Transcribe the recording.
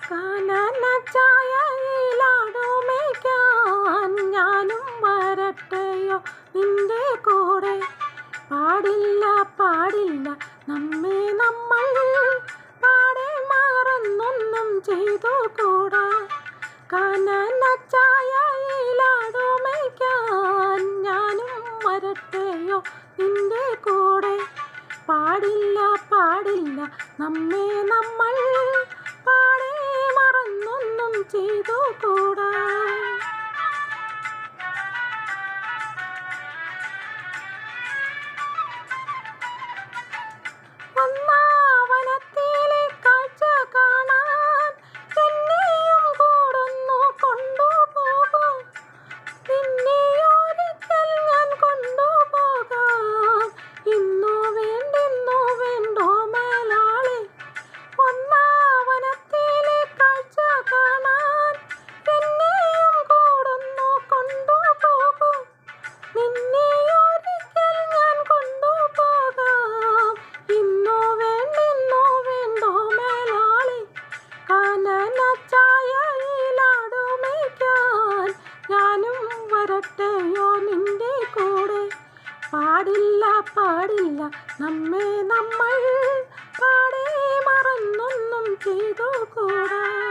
കാനന ചായയിലാടുമേയ്ക്കാൻ ഞാനും വരട്ടെയോ നിന്റെ കൂടെ. പാടില്ല പാടില്ല നമ്മെ നമ്മൾ പാടെ മറന്നൊന്നും ചെയ്തുകൂടാ. കാനന ചായയിലാടുമേയ്ക്കാൻ ഞാനും വരട്ടെയോ നിന്റെ കൂടെ. പാടില്ല പാടില്ല നമ്മെ നമ്മൾ പാടെ മറന്നൊന്നും ചെയ്തുകൂടാ. വൃന്ദാവനത്തിലെ കാഴ്ച കാണാൻ എന്നെയും കൂടുന്നു കൊണ്ടുപോകൂ. നിന്നെയൊരിക്കൽ ഞാൻ കൊണ്ടുപോകാം. ഇന്നു വേണ്ടോ മേലാളി. വൃന്ദാവനത്തിലെ കാഴ്ച കാണാൻ എന്നെയും കൂടുന്നു കൊണ്ടുപോകൂ. നിന്നെയൊരിക്കൽ ഞാൻ കൊണ്ടുപോകാം. ഇന്നു വേണ്ടോ മേലാളി. കാനന ചായയിലാടുമേയ്ക്കാൻ ഞാനും വരട്ടെയോ നിന്റെ കൂടെ. പാടില്ല പാടില്ല നമ്മെ നമ്മൾ പാടെ മറന്നൊന്നും ചെയ്തുകൂടാ.